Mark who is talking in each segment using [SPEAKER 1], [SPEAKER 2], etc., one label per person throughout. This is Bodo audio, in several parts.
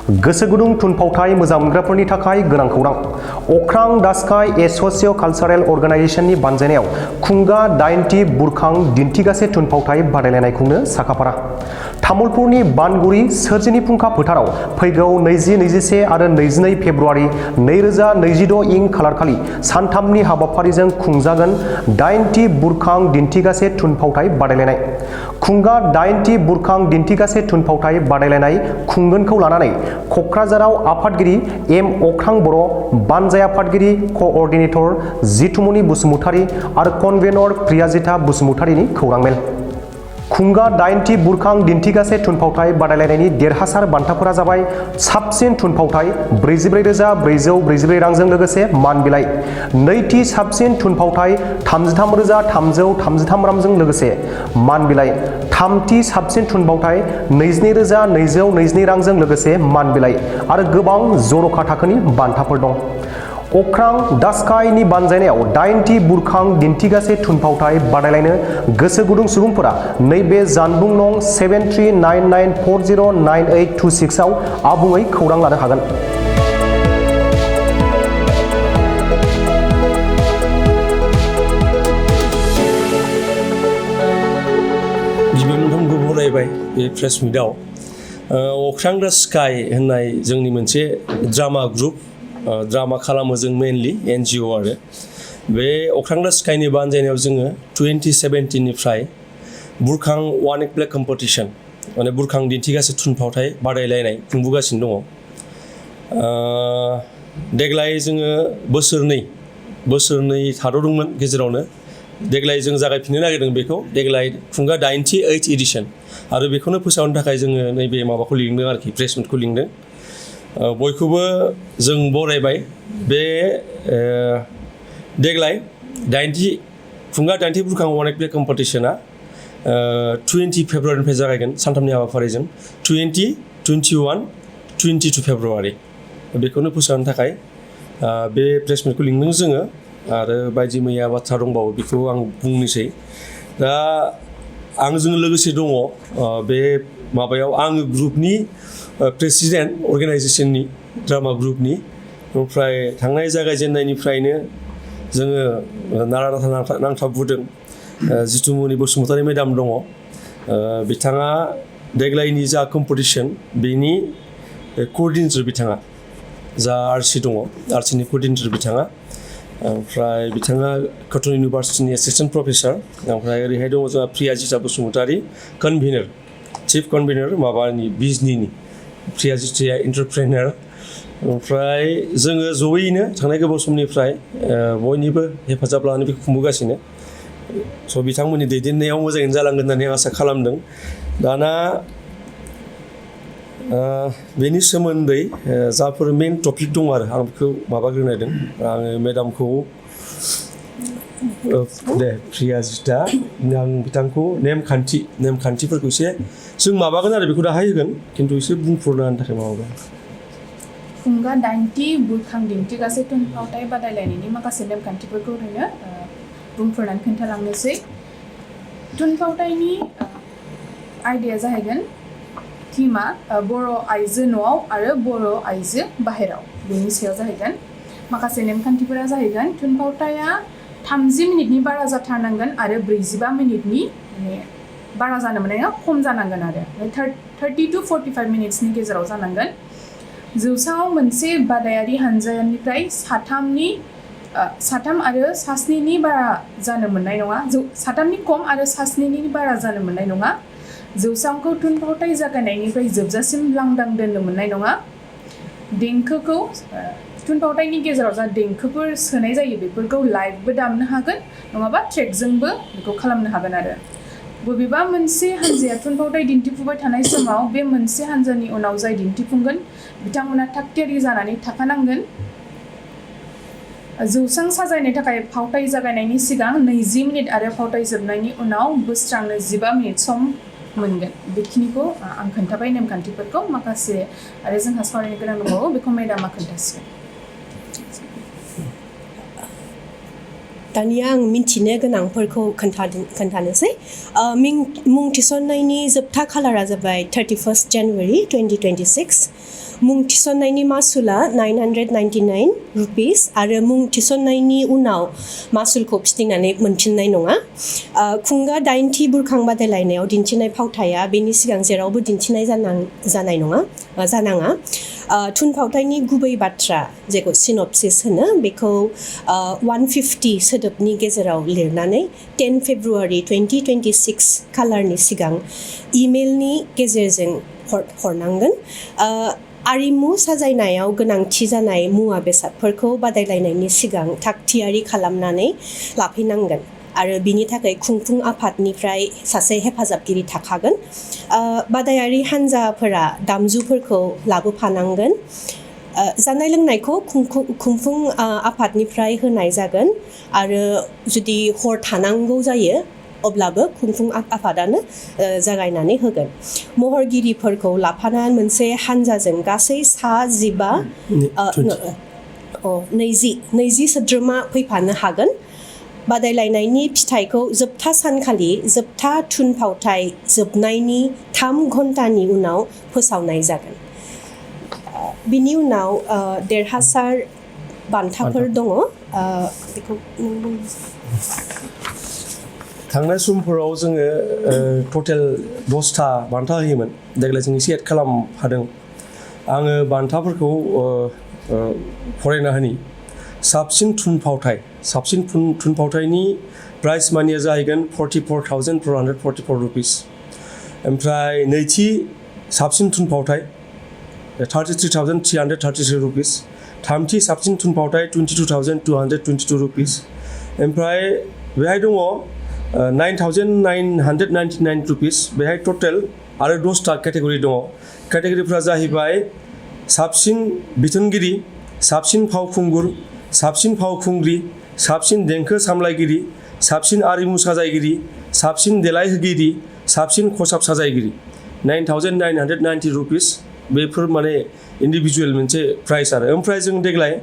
[SPEAKER 1] गोसोगुदुं थुनफावथाय मोजां मोनग्राफोरनि थाखाय गोनां खौरां अख्रां दा स्काई ए ससियो कालचारेल अर्गानाइजेशननि बानजायनायाव खुंगा 8थि बुरखां दिन्थिगासे थुनफावथाय बादायलायनाय खुंनो साखाफारा तामुलपुरनि बानगुरि सोरजिनि फुंखा फोथाराव फैगौ 20-21 आरो 22 फेब्रुआरि 2026 इं खालारखालि सानथामनि हाबाफारिजों खुंजागोन 8थि बुरखां दिन्थिगासे थुनफावथाय बादायलायनाय खुंगा 8थि बुरखां दिन्थिगासे थुनफावथाय बादायलायनाय खुंगोनखौ लानानै कक्राझाराव आफादगिरि एम अख्रां बर' बानजाय आफादगिरि कअर्डिनेटर जितुमनि बसुमतारी आरो कनभेनर प्रियाजिता बसुमतारीनि खौरांमेल खुंगा 8थि बुरखां दिन्थिगासे थुनफावथाय बादायलायनायनि देरहासार बान्थाफोरा जाबाय साबसिन थुनफावथाय 44,444 रांजों लोगोसे मान बिलाइ नैथि साबसिन थुनफावथाय 33,333 रांजों लोगोसे मान बिलाइ थामथि साबसिन थुनफावथाय 22,222 रांजों लोगोसे मान बिलाइ आरो गोबां जर'खा थाखोनि बान्थाफोर दं अख्रां दा स्काईनि बानजायनायाव 8थि बुरखां दिन्थिगासे थुनफावथाय बादायलायनो गोसो गुदुं सुबुंफोरा नैबे जानबुं नं 7399409826 आव आबुङै खौरां लानो हागोन।
[SPEAKER 2] गिबियावनो बरायबाय बे प्रेस मिटआव अख्रां दा स्काई होननाय जोंनि मोनसे ड्रामा ग्रुप ड्रामा खालामो जों मेनलि NGO आरो बे अख्रां दा स्काईनि बानजायनायाव जोङो 2017 निफ्राय बुरखां वान एक्ट प्ले कम्पिटिशन माने बुरखां दिन्थिगासे थुनफावथाय बादायलायनाय खुंबोगासिनो दङ देग्लाय जोङो बोसोरनै थाद'दोंमोन गेजेरावनो देग्लाय जों जागायफिननो नागिरदों बेखौ देग्लाय खुंगा 8th एडिशन आरो बेखौनो फोसावनो थाखाय जोङो नैबे माबाखौ लिंदों आरोखि प्रेस मिटखौ लिंदों बयखौबो जों बरायबाय बे देग्लाय खुंगा 8थि बुरखां वान एक्ट प्ले कम्पिटिशना 20 फेब्रुआरिनिफ्राय जागायगोन सानथामनि हाबाफारिजों 20, 21, 22 फेब्रुआरि बेखौनो फोसावनो थाखाय बे प्रेस मिटखौ लिंदों जोङो आरो बायदि मैया बाथ्रा दंबावो बेखौ आं बुंनोसै दा आंजों लोगोसे दङ बे माबायाव आङो ग्रुपनि प्रेसिडेन्ट अर्गानाइजेशननि ड्रामा ग्रुपनि ओमफ्राय थांनाय जागायजेननायनिफ्रायनो जोङो नारा नाथा नांथाबबोदों जितुमनि बसुमतारी मेडाम दङ बिथाङा देग्लायनि जा कम्पिटिशन बेनि क'अर्डिनेटर बिथाङा जा आरसि दङ आरसिनि क'अर्डिनेटर बिथाङा ओमफ्राय बिथाङा कटन इउनिभार्सिटिनि एसिस्टेन्ट प्रफेसर ओमफ्राय ओरैहाय दङ जोंहा प्रियाजिता बसुमतारी कनभेनर चिफ कनभेनर माबानि बिजनिनि प्रियाजिताया एन्टारप्रेनार ओमफ्राय जोङो जयैनो थांनाय गोबाव समनिफ्राय बयनिबो हेफाजाब लानानै बेखौ खुंबोगासिनो स' बिथांमोननि दैदेननायाव मोजाङैनो जालांगोन होननानै आं आसा खालामदों दाना बेनि सोमोन्दै जाफोर मेन टपिक दं आरो आं बेखौ माबाग्रोनायदों आङो मेडामखौ दे प्रियाजिता आं बिथांखौ नेमखान्थिफोरखौ एसे जों माबागोन आरो बेखौ दाहाय होगोन खिन्थु एसे बुंफोरनो होनो थाखाय माबागोन
[SPEAKER 3] खुंगा 8थि बुरखां दिन्थिगासे थुनफावथाय बादायलायनायनि माखासे नेमखान्थिफोरखौ ओरैनो बुंफोरनानै खोन्थालांनोसै थुनफावथायनि आयदाया जाहैगोन थीमा बर' आइजो न'आव आरो बर' आइजो बाहेराव बेनि सायाव जाहैगोन माखासे नेमखान्थिफोरा जाहैगोन थुनफावथाया 30 मिनिटनि बारा जाथारनांगोन आरो 45 मिनिटनि बारा जानो मोननाय नङा खम जानांगोन आरो 30 to 45 मिनिट्सनि गेजेराव जानांगोन जौसाङाव मोनसे बादायारि हानजानिफ्राय साथाम आरो सास्निनि बारा जानो मोननाय नङा साथामनि खम आरो सास्निनि बारा जानो मोननाय नङा जौसांखौ थुनफावथाय जागायनायनिफ्राय जोबजासिम लांदां दोननो मोननाय नङा देंखोखौ थुनफावथायनि गेजेराव जा देंखोफोर सोनाय जायो बेफोरखौ लाइभबो दामनो हागोन नङाबा ट्रेकजोंबो बेखौ खालामनो हागोन आरो बबेबा मोनसे हानजाया थुनफावथाय दिन्थिफुबाय थानाय समाव बे मोनसे हानजानि उनाव जाय दिन्थिफुंगोन बिथांमोना थागथियारि जानानै थाखानांगोन जौसां साजायनो थाखाय फावथाय जागायनायनि सिगां 20 मिनिट आरो फावथाय जोबनायनि उनाव बोस्रांनो 15 मिनिट सम मोनगोन बेखिनिखौ आं खोन्थाबाय नेमखान्थिफोरखौ माखासे आरो जोंहा सावरायनो गोनां दंबावो बेखौ मेडामा खोन्थासिगोन
[SPEAKER 4] दानिया आं मिन्थिनो गोनांफोरखौ खोन्थानोसै मुं थिसननायनि जोबथा खालारा जाबाय 31 जानुवारि 2026 मुं थिसननायनि मासुला 999 रुपिस आरो मुं थिसननायनि उनाव मासुलखौ फिदिंनानै मोनफिननाय नङा खुंगा 8थि बुरखां बादायलायनायाव दिन्थिनाय फावथाया बेनि सिगां जेरावबो दिन्थिनाय जानाय नङा जानाङा थुनफावथायनि गुबै बाथ्रा जेखौ सिनopसिस होनो बेखौ 150 सोदोबनि गेजेराव लिरनानै 10 फेब्रुवारि 2026 खालारनि सिगां इमेलनि गेजेरजों हरनांगोन आरिमु साजायनायाव गोनांथि जानाय मुवा बेसादफोरखौ बादायलायनायनि सिगां थागथियारि खालामनानै लाफैनांगोन आरो बिनि थाखाय खुंफुं आफादनिफ्राय सासे हेफाजाबगिरि थाखागोन बादायारि हान्जाफोरा दामजुफोरखौ लाबोफानांगोन जानाय लोंनायखौ खुंफुं आफादनिफ्राय होनाय जागोन आरो जुदि हर थानांगौ जायो अब्लाबो खुंफुं आफादानो जागायनानै होगोन महरगिरिफोरखौ लाफानानै मोनसे हान्जाजों गासै 20 सोद्रोमा फैफानो हागोन बादायलायनायनि फिथाइखौ जोबथा सानखालि जोबथा थुनफावथाय जोबनायनि 3 घन्टानि उनाव फोसावनाय जागोन बिनि उनाव देरहासार बान्थाफोर दङ बेखौ
[SPEAKER 2] थांनाय समफोराव जोङो टटेल 10टा बान्था होयोमोन देग्लाय जों एसे एड खालामफादों आङो बान्थाफोरखौ फरायना होनि साबसिन थुनफावथायनि प्राइज मानिया जाहैगोन 44,444 रुपिस ओमफ्राय नैथि साबसिन थुनफावथाय 33,333 रुपिस थामथि साबसिन थुनफावथाय 22,222 रुपिस ओमफ्राय बेहाय दङ 9,999 रुपिस बेहाय टटेल आरो 10टा केटेगरि दङ केटेगरिफ्रा जाहैबाय साबसिन बिथोनगिरि साबसिन फावखुंगुर साबसिन फावखुंग्रि साबसिन देंखो सामलायगिरि साबसिन आरिमु साजायगिरि साबसिन देलायहोगिरि साबसिन खसाब साजायगिरि 9,990 रुपिस बेफोर माने इन्डिभिजुवेल मोनसे प्राइस आरो ओमफ्राय जों देग्लाय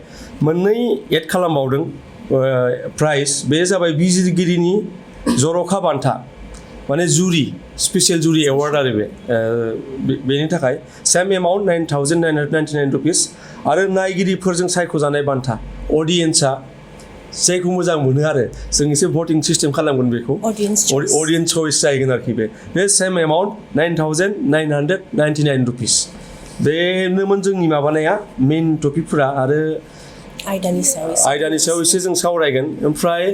[SPEAKER 2] मोननै एड खालामबावदों प्राइस बे जाबाय बिजिरगिरिनि जर'खा बान्था माने जुरि स्पेसियेल जुरि एवार्ड आरो बेनि थाखाय सेम एमाउन्ट 9,999 रुपिस आरो नायगिरिफोरजों सायख'जानाय बान्था अडियेन्सआ जायखौ मोजां मोनो आरो जों एसे भटिं सिस्टेम खालामगोन बेखौ अडियेन्स चइस जाहैगोन आरोखि बे सेम एमाउन्ट 9,999 रुपिस बेनोमोन जोंनि माबानाया मेइन टपिकफोरा आरो आयदानि सायाव एसे जों सावरायगोन ओमफ्राय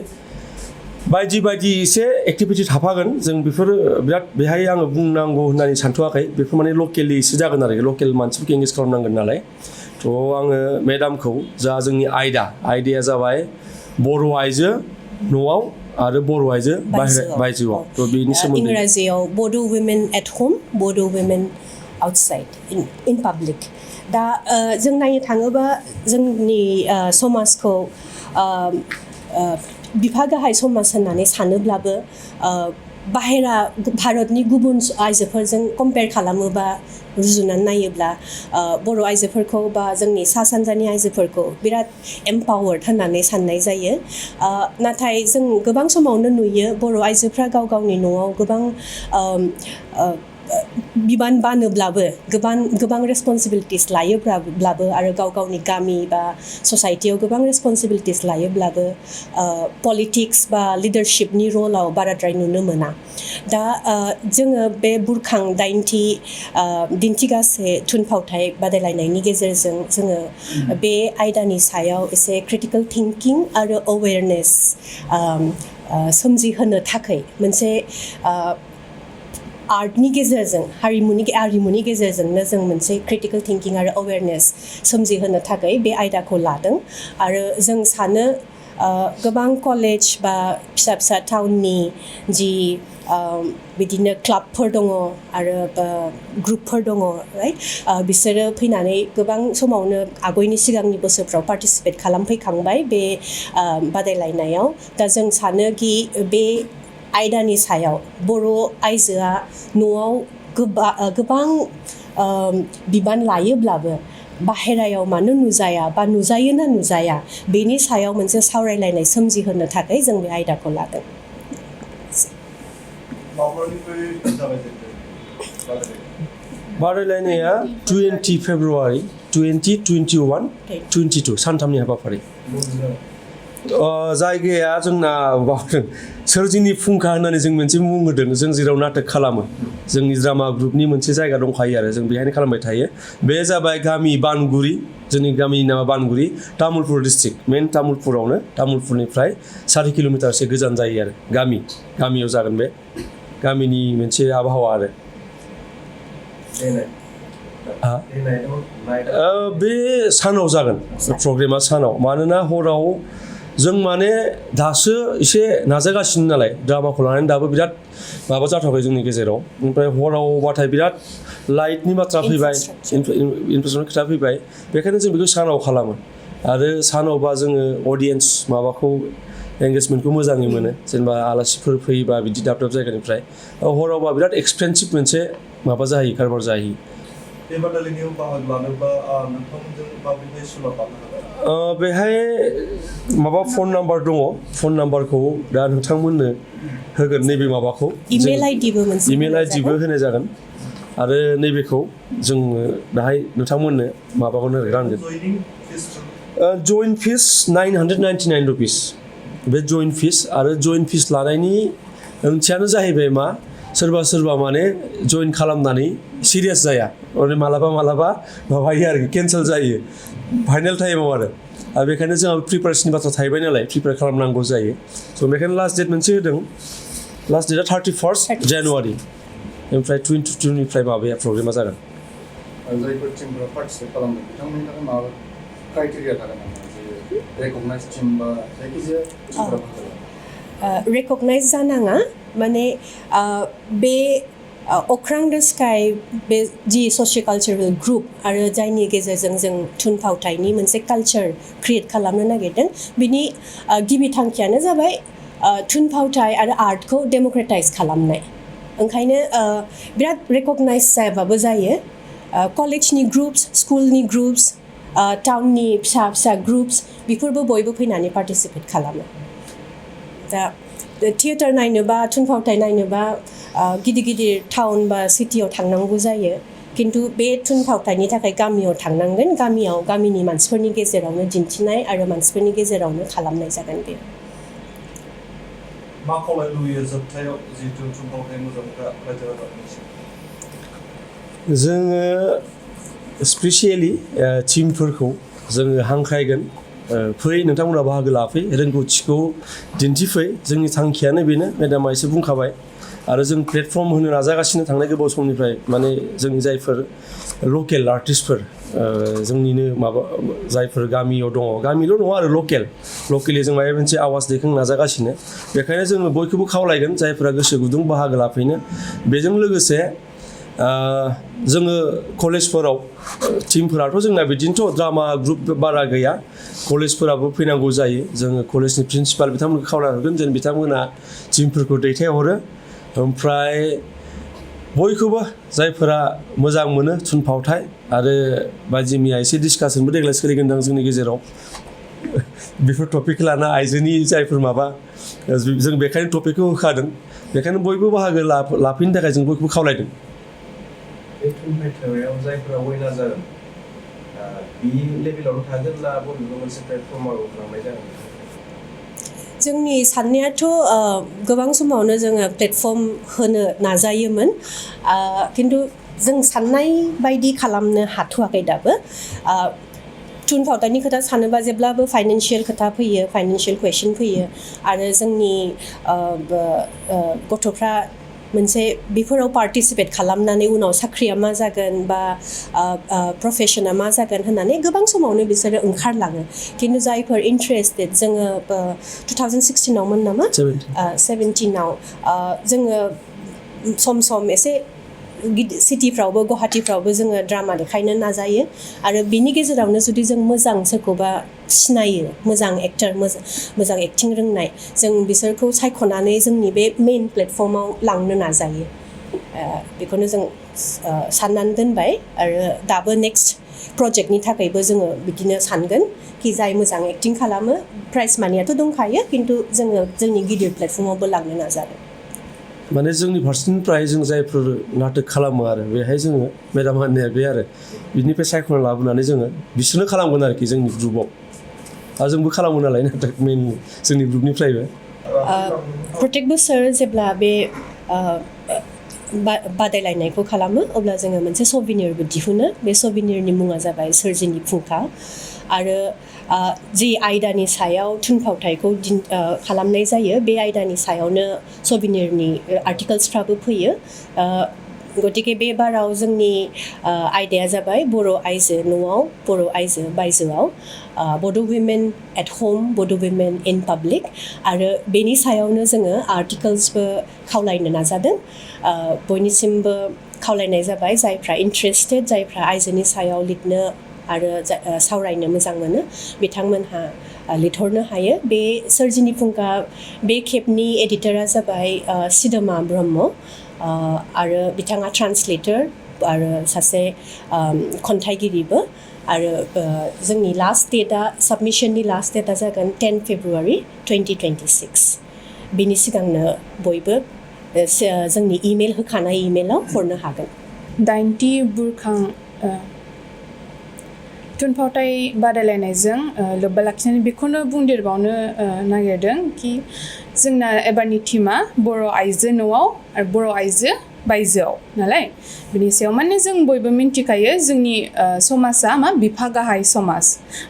[SPEAKER 2] बायदि एसे एक्टिभिटि थाफागोन जों बेफोर बिराद बेहाय आङो बुंनांगौ होननानै सानथ'वाखै बेफोर माने लकेलि एसे जागोन आरो लकेल मानसिफोरखौ एंगेज खालामनांगोन नालाय थ' आङो मेडामखौ जा जोंनि आयदाया जाबाय बर' आइजो न'आव आरो बर' आइजो बायजोआव थ' बेनि सोमोन्दै
[SPEAKER 4] इंराजियाव Bodo women at home Bodo women outside in public दा जों नायनो थाङोबा जोंनि समाजखौ बिफा गाहाय समाज होननानै सानोब्लाबो बाहेरा भारतनि गुबुन आइजोफोरजों कम्पेयार खालामोबा रुजुनानै नायोब्ला बर' आइजोफोरखौ बा जोंनि सा सानजानि आइजोफोरखौ बिराद एम्पावार्ड होननानै साननाय जायो नाथाय जों गोबां समावनो नुयो बर' आइजोफ्रा गावनि न'आव गोबां बिबान बानोब्लाबो गोबां रेसपन्सिबिलिटिस लायोब्लाबो आरो गावनि गामि बा ससाइटियाव गोबां रेसपन्सिबिलिटिस लायोब्लाबो पलिटिक्स बा लिडारशिपनि रलाव बाराद्राय नुनो मोना दा जोङो बे बुरखां 8थि दिन्थिगासे थुनफावथाय बादायलायनायनि गेजेरजों जोङो बे आयदानि सायाव एसे क्रिटिकेल थिंकिं आरो अवेरनेस सोमजिहोनो थाखाय मोनसे आर्टनि गेजेरजों आरिमुनि गेजेरजोंनो जों मोनसे क्रिटिकेल थिंकिं आरो अवेरनेस सोमजिहोनो थाखाय बे आयदाखौ लादों आरो जों सानो गोबां कलेज बा फिसा टाउननि जि बिदिनो क्लाबफोर दङ आरो ग्रुपफोर दङ राइट बिसोरो फैनानै गोबां समावनो आगयनि सिगांनि बोसोरफ्राव पार्टिसिपेट खालामफैखांबाय बे बादायलायनायाव दा जों सानोखि बे आयदानि सायाव बर' आइजोआ न'आव गोबां बिबान लायोब्लाबो बाहेरायाव मानो नुजाया बा नुजायो ना नुजाया बेनि सायाव मोनसे सावरायलायनाय सोमजिहोनो थाखाय जों बे आयदाखौ लादों
[SPEAKER 2] बादायलायनाया 20 फेब्रुवारि 20, 21, 22 सानथामनि हाबाफारि जायगाया जोंना सोरजिनि फुंखा होननानै जों मोनसे मुं होदों जों जेराव नाटक खालामो जोंनि ड्रामा ग्रुपनि मोनसे जायगा दंखायो आरो जों बेहायनो खालामबाय थायो बे जाबाय गामि बानगुरि जोंनि गामिनि नामा बानगुरि तामुलपुर डिस्ट्रिक्ट मेन तामुलपुरावनो तामुलपुरनिफ्राय 4 किल'मिटारसो गोजान जायो आरो गामियाव जागोन बे गामिनि मोनसे आबहावा आरो बे सानाव जागोन प्रग्रामा सानाव मानोना हराव जों माने दासो एसे नाजागासिनो नालाय ड्रामाखौ लानानै दाबो बिराद माबा जाथावबाय जोंनि गेजेराव ओमफ्राय हरावबाथाय बिराद लाइटनि बाथ्रा फैबाय इनफ्रास्ट्राक्चारनि खोथा फैबाय बेखायनो जों बेखौ सानाव खालामो आरो सानावबा जोङो अडियेन्स माबाखौ एंगेजमेन्टखौ मोजाङै मोनो जेनेबा आलासिफोर फैयोबा बिदि दाब दाब जायगानिफ्राय हरावबा बिराद एक्सपेन्सिभ मोनसे माबा जाहैयो कारबार जाहैयो
[SPEAKER 5] बे बादायलायनायाव बाहागो लानोबा नोंथांमोनजों माबोरैहाय सुलाद खालामनो हागोन
[SPEAKER 2] बेहाय माबा फन नाम्बार दङ फन नाम्बारखौ दा नोंथांमोननो होगोन नैबे माबाखौ
[SPEAKER 4] इमेल आइडिबो मोनसे
[SPEAKER 2] इमेल आइडिबो होनाय जागोन आरो नैबेखौ जोङो दाहाय नोंथांमोननो माबाखौनो रानगोन जइन फिस 999 रुपिस बे जइन फिस आरो जइन फिस लानायनि ओंथियानो जाहैबाय मा सोरबा माने जइन खालामनानै सिरियास जाया माने मालाबा माबायो आरोखि केन्सेल जायो फाइनाल टाइमाव आरो बेखायनो जोंहा प्रिपारेसननि बाथ्रा थाहैबाय नालाय प्रिपेयार खालामनांगौ जायो स' बेखायनो लास्ट डेट मोनसे होदों लास्ट डेटआ 31 जानुवारि ओमफ्राय 22निफ्राय माबाया प्रग्रामा जागोन
[SPEAKER 5] जायफोर टिमफोरा पार्टिसिपेट खालामदों बिथांमोननि थाखाय माबा क्राइटेरिया थागोन नामा जे रेकगनाइज टिम बा जायखिजाया टिमफोरा
[SPEAKER 4] रेकगनाइज जानाङा माने बे अख्रां द स्काई बे जि ससिय' कालचारेल ग्रुप आरो जायनि गेजेरजों जों थुनफावथायनि मोनसे कालचार क्रिएट खालामनो नागिरदों बिनि गिबि थांखियानो जाबाय थुनफावथाय आरो आर्टखौ डेम'क्रेटाइज खालामनाय ओंखायनो बिराद रेकगनाइज जायाबाबो जायो कलेजनि ग्रुप्स स्कुलनि ग्रुप्स टाउननि फिसा ग्रुप्स बेफोरबो बयबो फैनानै पार्टिसिपेट खालामो दा थियेटार नायनोबा थुनफावथाय नायनोबा गिदिर टाउन बा सिटियाव थांनांगौ जायो खिन्थु बे थुनफावथायनि थाखाय गामियाव थांनांगोन गामिनि मानसिफोरनि गेजेरावनो दिन्थिनाय आरो मानसिफोरनि गेजेरावनो खालामनाय जागोन बे
[SPEAKER 5] मा खावलायनो लुबैयो जोबथायाव जिहेतु थुनफावथाय मोजांफ्रा रायजो राजाफोरनिसिम
[SPEAKER 2] जोङो स्पेसियेलि टिमफोरखौ जोङो हांख्रायगोन फै नोंथांमोना बाहागो लाफै रोंगौथिखौ दिन्थिफै जोंनि थांखियानो बेनो मेडामा एसे बुंखाबाय आरो जों प्लेटफर्म होनो नाजागासिनो थांनाय गोबाव समनिफ्राय माने जोंनि जायफोर लकेल आर्टिस्टफोर जोंनिनो माबा जायफोर गामियाव दङ गामिल' नङा आरो लकेलि जों माबा मोनसे आवाज दैखांनो नाजागासिनो बेखायनो जोङो बयखौबो खावलायगोन जायफोरा गोसो गुदुं बाहागो लाफैनो बेजों लोगोसे जोङो कलेजफोराव टिमफोराथ' जोंना बिदिनोथ' ड्रामा ग्रुप बारा गैया कलेजफोराबो फैनांगौ जायो जोङो कलेजनि प्रिन्सिपाल बिथांमोनखौ खावलायहरगोन जेन बिथांमोना टिमफोरखौ दैथायहरो ओमफ्राय बयखौबो जायफोरा मोजां मोनो थुनफावथाय आरो बायदि मैया एसे डिसकासनबो देग्लाय सोलिगोनदां जोंनि गेजेराव बेफोर टपिकखौ लाना आइजोनि जायफोर माबा जों बेखायनो टपिकखौ होखादों बेखायनो बयबो बाहागो लाफैनो थाखाय जों बयखौबो खावलायदों
[SPEAKER 5] बे थुनफावथायाव जायफोरा विनार जागोन बे लेभेलावनो थागोन ना बबेबा मोनसे प्लेटफर्माव लांनाय जागोन
[SPEAKER 4] जोंनि साननायाथ' गोबां समावनो जोङो प्लेटफर्म होनो नाजायोमोन खिन्थु जों साननाय बायदि खालामनो हाथ'वाखै दाबो थुनफावथायनि खोथा सानोबा जेब्लाबो फाइनान्सियेल खोथा फैयो फाइनान्सियेल कुवेसन फैयो आरो जोंनि गथ'फ्रा मोनसे बेफोराव पार्टिसिपेट खालामनानै उनाव साख्रिया मा जागोन बा प्रफेसना मा जागोन होननानै गोबां समावनो बिसोरो ओंखारलाङो खिन्थु जायफोर इन्टारेस्टेड जोङो 2016आवमोन नामा 17आव जोङो सम एसे सिटिफ्रावबो गुवाहाटिफ्रावबो जोङो ड्रामा देखायनो नाजायो आरो बिनि गेजेरावनो जुदि जों मोजां सोरखौबा सिनायो मोजां एक्टर मोजां एक्टिं रोंनाय जों बिसोरखौ सायख'नानै जोंनि बे मेइन प्लेटफर्माव लांनो नाजायो बेखौनो जों साननानै दोनबाय आरो दाबो नेक्स्ट प्रजेक्टनि थाखायबो जोङो बिदिनो सानगोन कि जाय मोजां एक्टिं खालामो प्राइज मानियाथ' दंखायो खिन्थु जोङो जोंनि गिदिर प्लेटफर्मावबो लांनो नाजागोन
[SPEAKER 2] माने जोंनि फारसेनिफ्राय जों जायफोर नाटक खालामो आरो बेहाय जोङो मेडाम होननाया बे आरो बिनिफ्राय सायख'ना लाबोनानै जोङो बिसोरनो खालामगोन आरोखि जोंनि ग्रुपआव आरो जोंबो खालामो नालाय नाटक मेनलि जोंनि ग्रुपनिफ्रायबो
[SPEAKER 4] प्रत्येक बोसोर जेब्ला बे बादायलायनायखौ खालामो अब्ला जोङो मोनसे सभिनियरबो दिहुनो बे सभिनियरनि मुङा जाबाय सोरजिनि फुंखा आरो जि आयदानि सायाव थुनफावथायखौ खालामनाय जायो बे आयदानि सायावनो सभिनियरनि आर्टिकल्सफ्राबो फैयो गतिके बे बाराव जोंनि आयदाया जाबाय बर' आइजो न'आव बर' आइजो बायजोआव बड' वुमेन एट हम बड' वुमेन इन पाब्लिक आरो बेनि सायावनो जोङो आर्टिकल्सबो खावलायनो नाजादों बयनिसिमबो खावलायनाय जाबाय जायफ्रा इन्ट्रेस्टेड जायफ्रा आइजोनि सायाव लिरनो आरो सावरायनो मोजां मोनो बिथांमोनहा लिरहरनो हायो बे सोरजिनि फुंखा बे खेबनि एडिटरा जाबाय सिदोमा ब्रह्म आरो बिथाङा ट्रान्सलेटर आरो सासे खन्थाइगिरिबो आरो जोंनि लास्ट डेटआ साबमिशननि लास्ट डेटआ जागोन 10 फेब्रुवारि 2026 बिनि सिगांनो बयबो जोंनि इमेल होखानाय इमेलाव हरनो हागोन
[SPEAKER 3] 90 बुरखां थुनफावथाय बादायलायनायजों लोब्बा लाखिनानै बेखौनो बुंदेरबावनो नागिरदों कि जोंना एबारनि टीमा बर' आइजो न'आव आरो बर' आइजो बायजोआव नालाय बिनि सायाव माने जों बयबो मिन्थिखायो जोंनि समाजा मा बिफा गाहाय समाज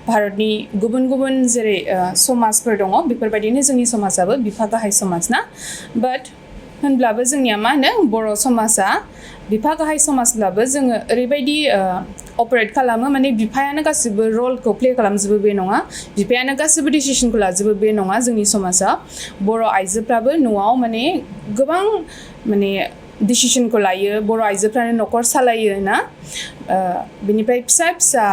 [SPEAKER 3] भारतनि गुबुन गुबुन जेरै समाजफोर दङ बेफोरबायदिनो जोंनि समाजाबो बिफा गाहाय समाज ना बाट होनब्लाबो जोंनिया मा होनो बर' समाजा बिफा गाहाय समाजब्लाबो जोङो ओरैबायदि अपारेट खालामो माने बिफायानो गासिबो रलखौ प्ले खालामजोबो बे नङा बिफायानो गासिबो डिसिसनखौ लाजोबो बे नङा जोंनि समाजा बर' आइजोफ्राबो न'आव माने गोबां माने डिसिसनखौ लायो बर' आइजोफ्रानो न'खर सालायो ना बिनिफ्राय फिसा फिसा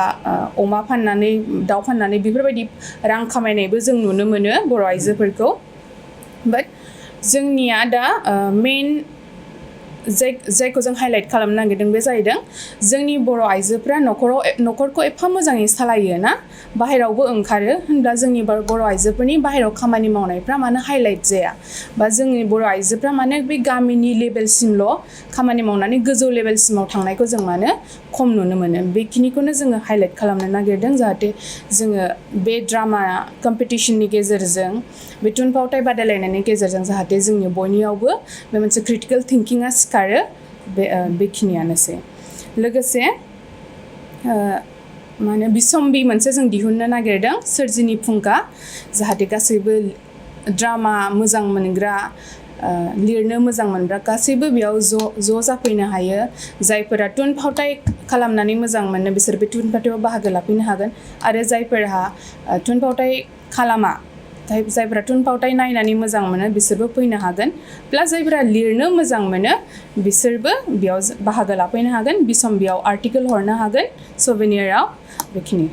[SPEAKER 3] अमा फाननानै दाउ फाननानै बेफोरबायदि रां खामायनायबो जों नुनो मोनो बर' आइजोफोरखौ बाट जोंनिया दा मेन जायखौ जों हाइलाइट खालामनो नागिरदों बे जाहैदों जोंनि बर' आइजोफ्रा न'खरखौ एफा मोजाङै सालायो ना बाहेरावबो ओंखारो होनब्ला जोंनि बर' आइजोफोरनि बाहेराव खामानि मावनायफ्रा मानो हाइलाइट जाया बा जोंनि बर' आइजोफ्रा मानो बे गामिनि लेभेलसिमल' खामानि मावनानै गोजौ लेभेलसिमाव थांनायखौ जों मानो खम नुनो मोनो बेखिनिखौनो जोङो हाइलाइट खालामनो नागिरदों जाहाथे जोङो बे ड्रामा कम्पिटिशननि गेजेरजों बे थुनफावथाय बादायलायनायनि गेजेरजों जाहाथे जोंनि बयनियावबो बे मोनसे क्रिटिकेल थिंकिंआ सिखारो बेखिनियानोसै लोगोसे मा होनो बिसम्बि मोनसे जों दिहुननो नागिरदों सोरजिनि फुंखा जाहाथे गासैबो ड्रामा मोजां मोनग्रा लिरनो मोजां मोनग्रा गासैबो बेयाव ज' जाफैनो हायो जायफोरा थुनफावथाय खालामनानै मोजां मोनो बिसोर बे थुनफावथायाव बाहागो लाफैनो हागोन आरो जायफोरहा थुनफावथाय खालामा जायफोरा थुनफावथाय नायनानै मोजां मोनो बिसोरबो फैनो हागोन प्लास जायफोरा लिरनो मोजां मोनो बिसोरबो बेयाव बाहागो लाफैनो हागोन बिसम्बियाव आर्टिकेल हरनो हागोन सभिनियराव बेखिनि